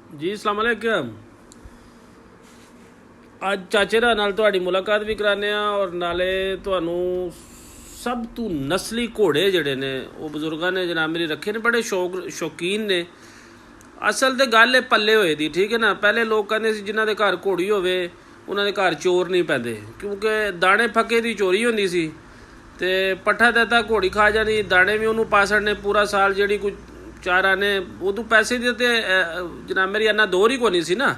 ਜੀ ਅਸਲਾਮ ਅਲੈਕਮ। ਅੱਜ ਚਾਚੇ ਦਾ ਨਾਲ ਤੁਹਾਡੀ ਮੁਲਾਕਾਤ ਵੀ ਕਰਾਉਂਦੇ ਆ ਔਰ ਨਾਲੇ ਤੁਹਾਨੂੰ ਸਭ ਤੋਂ ਨਸਲੀ ਘੋੜੇ ਜਿਹੜੇ ਨੇ ਉਹ ਬਜ਼ੁਰਗਾਂ ਨੇ ਜਨਾਬ ਮੇਰੀ ਰੱਖੇ ਨੇ, ਬੜੇ ਸ਼ੌਕੀਨ ਨੇ। ਅਸਲ ਤੇ ਗੱਲ ਇਹ ਪੱਲੇ ਹੋਏ ਦੀ, ਠੀਕ ਹੈ ਨਾ। ਪਹਿਲੇ ਲੋਕ ਕਹਿੰਦੇ ਸੀ ਜਿਨ੍ਹਾਂ ਦੇ ਘਰ ਘੋੜੀ ਹੋਵੇ ਉਹਨਾਂ ਦੇ ਘਰ ਚੋਰ ਨਹੀਂ ਪੈਂਦੇ, ਕਿਉਂਕਿ ਦਾਣੇ ਫੱਕੇ ਦੀ ਚੋਰੀ ਹੁੰਦੀ ਸੀ ਅਤੇ ਪੱਠਾ ਦਿੱਤਾ ਘੋੜੀ ਖਾ ਜਾਣੀ, ਦਾਣੇ ਵੀ ਉਹਨੂੰ ਪਾ ਛੱਡਣੇ ਪੂਰਾ ਸਾਲ। ਜਿਹੜੀ ਕੋਈ ਚਾਰ ਆਨੇ ਉਦੋਂ ਪੈਸੇ ਦੀ ਤਾਂ ਜਨਾਬ ਮੇਰੀ ਇੰਨਾ ਦੌਰ ਹੀ ਕੋਈ ਨਹੀਂ ਸੀ ਨਾ,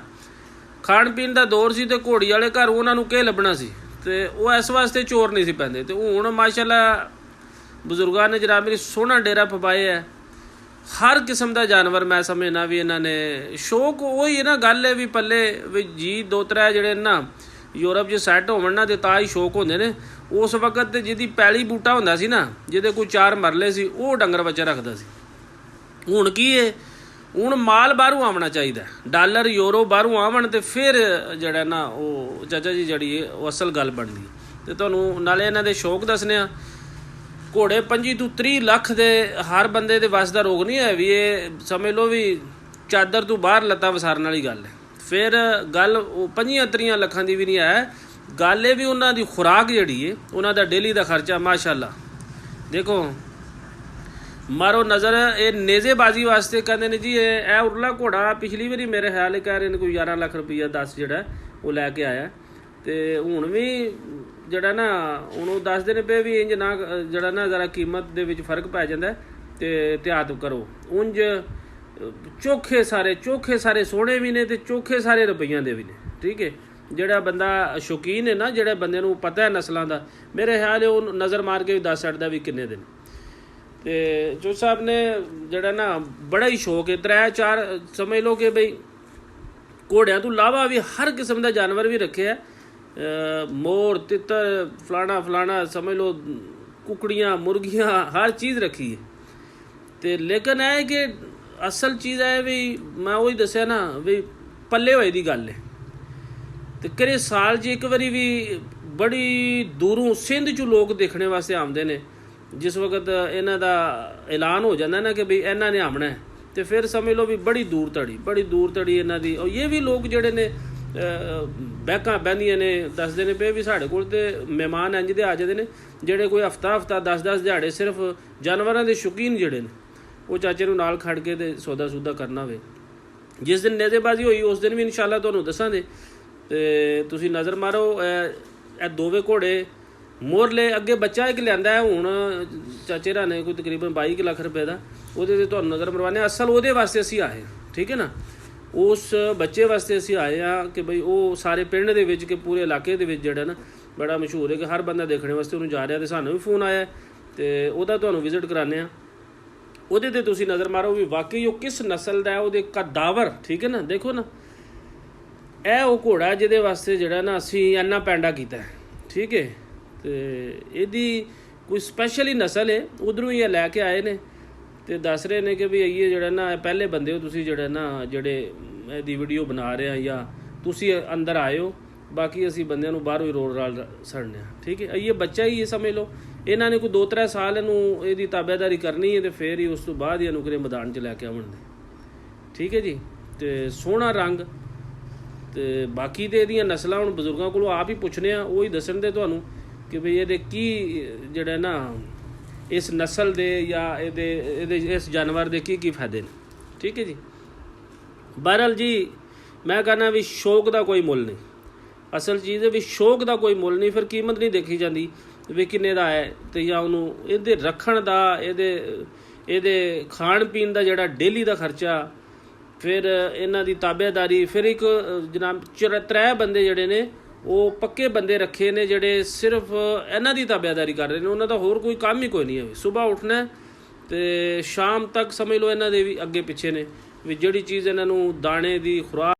ਖਾਣ ਪੀਣ ਦਾ ਦੌਰ ਸੀ, ਅਤੇ ਘੋੜੀ ਵਾਲੇ ਘਰ ਉਹਨਾਂ ਨੂੰ ਕੀ ਲੱਭਣਾ ਸੀ, ਅਤੇ ਉਹ ਇਸ ਵਾਸਤੇ ਚੋਰ ਨਹੀਂ ਸੀ ਪੈਂਦੇ। ਅਤੇ ਹੁਣ ਮਾਸ਼ਾਅੱਲਾ ਬਜ਼ੁਰਗਾਂ ਨੇ ਜਨਾਬ ਮੇਰੀ ਸੋਹਣਾ ਡੇਰਾ ਪਵਾਏ ਹੈ। ਹਰ ਕਿਸਮ ਦਾ ਜਾਨਵਰ ਮੈਂ ਸਮਝਣਾ ਵੀ ਇਹਨਾਂ ਨੇ ਸ਼ੌਕ ਉਹੀ ਹੈ ਨਾ। ਗੱਲ ਹੈ ਵੀ ਪੱਲੇ ਵੀ ਜੀ ਦੋ ਤਰੇ ਜਿਹੜੇ ਨਾ ਯੂਰਪ 'ਚ ਸੈੱਟ ਹੋਵਣ ਨਾ, ਅਤੇ ਤਾਂ ਹੀ ਸ਼ੌਕ ਹੁੰਦੇ ਨੇ। ਉਸ ਵਕਤ ਜਿਹਦੀ ਪੈਲੀ ਬੂਟਾ ਹੁੰਦਾ ਸੀ ਨਾ, ਜਿਹਦੇ ਕੋਈ 4 ਮਰਲੇ ਸੀ, ਉਹ ਡੰਗਰ ਬੱਚਾ ਰੱਖਦਾ ਸੀ। ਹੁਣ ਕੀ ਹੈ, ਹੁਣ ਮਾਲ ਬਾਹਰੋਂ ਆਉਣਾ ਚਾਹੀਦਾ, ਡਾਲਰ ਯੂਰੋ ਬਾਹਰੋਂ ਆਵਣ ਅਤੇ ਫਿਰ ਜਿਹੜਾ ਨਾ ਉਹ ਚਾਚਾ ਜੀ ਜਿਹੜੀ ਹੈ ਉਹ ਅਸਲ ਗੱਲ ਬਣਦੀ। ਅਤੇ ਤੁਹਾਨੂੰ ਨਾਲੇ ਇਹਨਾਂ ਦੇ ਸ਼ੌਕ ਦੱਸਣੇ ਆ। ਘੋੜੇ 25 ਤੋਂ 30 ਲੱਖ ਦੇ ਹਰ ਬੰਦੇ ਦੇ ਵੱਸ ਦਾ ਰੋਗ ਨਹੀਂ ਹੈ ਵੀ ਇਹ ਸਮਝ ਲਓ ਵੀ ਚਾਦਰ ਤੋਂ ਬਾਹਰ ਲੱਤਾਂ ਵਸਾਰਨ ਵਾਲੀ ਗੱਲ ਹੈ। ਫਿਰ ਗੱਲ ਉਹ 25-30 ਲੱਖਾਂ ਦੀ ਵੀ ਨਹੀਂ ਹੈ। ਗੱਲ ਇਹ ਵੀ ਉਹਨਾਂ ਦੀ ਖੁਰਾਕ ਜਿਹੜੀ ਹੈ, ਉਹਨਾਂ ਦਾ ਡੇਲੀ ਦਾ ਖਰਚਾ ਮਾਸ਼ਾਅੱਲਾ। ਦੇਖੋ ਮਾਰੋ ਨਜ਼ਰ, ਇਹ ਨੇਜ਼ੇਬਾਜ਼ੀ ਵਾਸਤੇ ਕਹਿੰਦੇ ਨੇ ਜੀ ਇਹ ਉਰਲਾ ਘੋੜਾ ਪਿਛਲੀ ਵਾਰੀ ਮੇਰੇ ਖਿਆਲ ਕਹਿ ਰਹੇ ਨੇ ਕੋਈ 11 ਲੱਖ ਰੁਪਈਆ 10 ਜਿਹੜਾ ਉਹ ਲੈ ਕੇ ਆਇਆ। ਅਤੇ ਹੁਣ ਵੀ ਜਿਹੜਾ ਨਾ ਹੁਣ ਉਹ ਦੱਸਦੇ ਨੇ ਪਏ ਵੀ ਇੰਜ ਨਾ ਜਿਹੜਾ ਨਾ ਜ਼ਰਾ ਕੀਮਤ ਦੇ ਵਿੱਚ ਫਰਕ ਪੈ ਜਾਂਦਾ, ਅਤੇ ਧਿਆਨ ਕਰੋ। ਉਂਝ ਚੋਖੇ ਸਾਰੇ ਸੋਹਣੇ ਵੀ ਨੇ ਅਤੇ ਚੋਖੇ ਸਾਰੇ ਰੁਪਈਆਂ ਦੇ ਵੀ ਨੇ, ਠੀਕ ਹੈ। ਜਿਹੜਾ ਬੰਦਾ ਸ਼ੌਕੀਨ ਹੈ ਨਾ, ਜਿਹੜੇ ਬੰਦੇ ਨੂੰ ਪਤਾ ਹੈ ਨਸਲਾਂ ਦਾ, ਮੇਰੇ ਖਿਆਲ ਉਹ ਨਜ਼ਰ ਮਾਰ ਕੇ ਵੀ ਦੱਸ ਸਕਦਾ ਵੀ ਕਿੰਨੇ ਦਿਨ। ਅਤੇ ਜੋ ਸਾਹਿਬ ਨੇ ਜਿਹੜਾ ਨਾ ਬੜਾ ਹੀ ਸ਼ੌਕ ਹੈ। 3-4 ਸਮਝ ਲਓ ਕਿ ਬਈ ਘੋੜਿਆਂ ਤੋਂ ਇਲਾਵਾ ਵੀ ਹਰ ਕਿਸਮ ਦਾ ਜਾਨਵਰ ਵੀ ਰੱਖਿਆ, ਮੋਰ, ਤਿੱਤਰ, ਫਲਾਣਾ ਸਮਝ ਲਓ, ਕੁਕੜੀਆਂ, ਮੁਰਗੀਆਂ, ਹਰ ਚੀਜ਼ ਰੱਖੀ ਹੈ। ਅਤੇ ਲੇਕਿਨ ਇਹ ਕਿ ਅਸਲ ਚੀਜ਼ ਹੈ ਵੀ ਮੈਂ ਉਹੀ ਦੱਸਿਆ ਨਾ ਵੀ ਪੱਲੇ ਹੋਏ ਦੀ ਗੱਲ ਹੈ। ਅਤੇ ਕਿਹੜੇ ਸਾਲ 'ਚ ਇੱਕ ਵਾਰੀ ਵੀ ਬੜੀ ਦੂਰੋਂ ਸਿੰਧ 'ਚੋਂ ਲੋਕ ਦੇਖਣੇ ਵਾਸਤੇ ਆਉਂਦੇ ਨੇ। ਜਿਸ ਵਕਤ ਇਹਨਾਂ ਦਾ ਐਲਾਨ ਹੋ ਜਾਂਦਾ ਨਾ ਕਿ ਬਈ ਇਹਨਾਂ ਨੇ ਆਉਣਾ, ਅਤੇ ਫਿਰ ਸਮਝ ਲਓ ਵੀ ਬੜੀ ਦੂਰ ਤੜੀ ਇਹਨਾਂ ਦੀ। ਇਹ ਵੀ ਲੋਕ ਜਿਹੜੇ ਨੇ ਬਹਿਕਾਂ ਬਹਿੰਦੀਆਂ ਨੇ, ਦੱਸਦੇ ਨੇ ਪਏ ਵੀ ਸਾਡੇ ਕੋਲ ਤਾਂ ਮਹਿਮਾਨ ਇੰਝ ਦੇ ਆ ਜਾਂਦੇ ਨੇ ਜਿਹੜੇ ਕੋਈ ਹਫ਼ਤਾ 10-10 ਦਿਹਾੜੇ ਸਿਰਫ ਜਾਨਵਰਾਂ ਦੇ ਸ਼ੌਕੀਨ ਜਿਹੜੇ ਨੇ ਉਹ ਚਾਚੇ ਨੂੰ ਨਾਲ ਖੜ ਕੇ ਅਤੇ ਸੌਦਾ ਕਰਨਾ ਹੋਵੇ। ਜਿਸ ਦਿਨ ਨੇਜ਼ੇਬਾਜ਼ੀ ਹੋਈ ਉਸ ਦਿਨ ਵੀ ਇਨਸ਼ਾਅੱਲਾ ਤੁਹਾਨੂੰ ਦੱਸਾਂਗੇ। ਅਤੇ ਤੁਸੀਂ ਨਜ਼ਰ ਮਾਰੋ, ਇਹ ਦੋਵੇਂ ਘੋੜੇ ਮੋਰਲੇ ਅੱਗੇ ਬੱਚਾ ਇੱਕ ਲਿਆਂਦਾ ਹੈ ਹੁਣ ਚਾਚੇ ਰਾਂ ਨੇ ਕੋਈ ਤਕਰੀਬਨ 22 ਲੱਖ ਰੁਪਏ ਦਾ, ਉਹਦੇ 'ਤੇ ਤੁਹਾਨੂੰ ਨਜ਼ਰ ਮਰਵਾਉਂਦੇ। ਅਸਲ ਉਹਦੇ ਵਾਸਤੇ ਅਸੀਂ ਆਏ, ਠੀਕ ਹੈ ਨਾ। ਉਸ ਬੱਚੇ ਵਾਸਤੇ ਅਸੀਂ ਆਏ ਹਾਂ ਕਿ ਬਈ ਉਹ ਸਾਰੇ ਪਿੰਡ ਦੇ ਵਿੱਚ ਕਿ ਪੂਰੇ ਇਲਾਕੇ ਦੇ ਵਿੱਚ ਜਿਹੜਾ ਨਾ ਬੜਾ ਮਸ਼ਹੂਰ ਹੈ ਕਿ ਹਰ ਬੰਦਾ ਦੇਖਣ ਵਾਸਤੇ ਉਹਨੂੰ ਜਾ ਰਿਹਾ, ਅਤੇ ਸਾਨੂੰ ਵੀ ਫੋਨ ਆਇਆ ਅਤੇ ਉਹਦਾ ਤੁਹਾਨੂੰ ਵਿਜ਼ਿਟ ਕਰਾਉਂਦੇ ਹਾਂ। ਉਹਦੇ 'ਤੇ ਤੁਸੀਂ ਨਜ਼ਰ ਮਾਰੋ ਵੀ ਵਾਕਈ ਉਹ ਕਿਸ ਨਸਲ ਦਾ ਹੈ, ਉਹਦੇ ਕਦਾਵਰ, ਠੀਕ ਹੈ ਨਾ। ਦੇਖੋ ਨਾ ਇਹ ਉਹ ਘੋੜਾ ਜਿਹਦੇ ਵਾਸਤੇ ਜਿਹੜਾ ਨਾ ਅਸੀਂ ਇੰਨਾ ਪੈਂਡਾ ਕੀਤਾ, ਠੀਕ ਹੈ। ਅਤੇ ਇਹਦੀ ਕੋਈ ਸਪੈਸ਼ਲ ਹੀ ਨਸਲ ਹੈ, ਉੱਧਰੋਂ ਹੀ ਇਹ ਲੈ ਕੇ ਆਏ ਨੇ ਅਤੇ ਦੱਸ ਰਹੇ ਨੇ ਕਿ ਵੀ ਇਹ ਜਿਹੜਾ ਨਾ ਪਹਿਲੇ ਬੰਦੇ ਹੋ ਤੁਸੀਂ ਜਿਹੜੇ ਇਹਦੀ ਵੀਡੀਓ ਬਣਾ ਰਹੇ ਆ, ਜਾਂ ਤੁਸੀਂ ਅੰਦਰ ਆਏ ਹੋ, ਬਾਕੀ ਅਸੀਂ ਬੰਦਿਆਂ ਨੂੰ ਬਾਹਰੋਂ ਹੀ ਰੋਲ ਰਾਲ ਸੜਨੇ ਆ, ਠੀਕ ਹੈ। ਇਹ ਬੱਚਾ ਹੀ ਇਹ ਸਮਝ ਲਓ। ਇਹਨਾਂ ਨੇ ਕੋਈ 2-3 ਸਾਲ ਇਹਦੀ ਤਾਬੇਦਾਰੀ ਕਰਨੀ ਹੈ ਅਤੇ ਫਿਰ ਹੀ ਉਸ ਤੋਂ ਬਾਅਦ ਹੀ ਇਹਨੂੰ ਕਿਤੇ ਮੈਦਾਨ 'ਚ ਲੈ ਕੇ ਆਉਣ ਦੇ, ਠੀਕ ਹੈ ਜੀ। ਅਤੇ ਸੋਹਣਾ ਰੰਗ, ਅਤੇ ਬਾਕੀ ਤਾਂ ਇਹਦੀਆਂ ਨਸਲਾਂ ਹੁਣ ਬਜ਼ੁਰਗਾਂ ਕੋਲੋਂ ਆਪ ਹੀ ਪੁੱਛਣੇ ਆ, ਉਹ ਹੀ ਦੱਸਣ ਦੇ ਤੁਹਾਨੂੰ ਕਿ ਬਈ ਇਹਦੇ ਕੀ ਜਿਹੜਾ ਨਾ ਇਸ ਨਸਲ ਦੇ ਜਾਂ ਇਹਦੇ ਇਸ ਜਾਨਵਰ ਦੇ ਕੀ ਫਾਇਦੇ ਨੇ, ਠੀਕ ਹੈ ਜੀ। ਬਹਰਹਾਲ ਜੀ ਮੈਂ ਕਹਿੰਦਾ ਵੀ ਸ਼ੌਕ ਦਾ ਕੋਈ ਮੁੱਲ ਨਹੀਂ, ਅਸਲ ਚੀਜ਼ ਹੈ ਵੀ ਸ਼ੌਕ ਦਾ ਕੋਈ ਮੁੱਲ ਨਹੀਂ। ਫਿਰ ਕੀਮਤ ਨਹੀਂ ਦੇਖੀ ਜਾਂਦੀ ਵੀ ਕਿੰਨੇ ਦਾ ਹੈ, ਅਤੇ ਜਾਂ ਉਹਨੂੰ ਇਹਦੇ ਰੱਖਣ ਦਾ, ਇਹਦੇ ਖਾਣ ਪੀਣ ਦਾ ਜਿਹੜਾ ਡੇਲੀ ਦਾ ਖਰਚਾ, ਫਿਰ ਇਹਨਾਂ ਦੀ ਤਾਬੇਦਾਰੀ। ਫਿਰ ਇੱਕ ਜਨਾਬ 3 ਬੰਦੇ ਜਿਹੜੇ ਨੇ ਉਹ ਪੱਕੇ ਬੰਦੇ ਰੱਖੇ ਨੇ ਜਿਹੜੇ ਸਿਰਫ ਇਹਨਾਂ ਦੀ ਤਾਬੇਦਾਰੀ ਕਰ ਰਹੇ ਨੇ, ਉਹਨਾਂ ਦਾ ਹੋਰ ਕੋਈ ਕੰਮ ਹੀ ਕੋਈ ਨਹੀਂ ਹੈ। ਸੁਬਾਹ ਉੱਠਣਾ ਅਤੇ ਸ਼ਾਮ ਤੱਕ ਸਮਝ ਲਓ ਇਹਨਾਂ ਦੇ ਵੀ ਅੱਗੇ ਪਿੱਛੇ ਨੇ ਵੀ ਜਿਹੜੀ ਚੀਜ਼ ਇਹਨਾਂ ਨੂੰ ਦਾਣੇ ਦੀ ਖੁਰਾਕ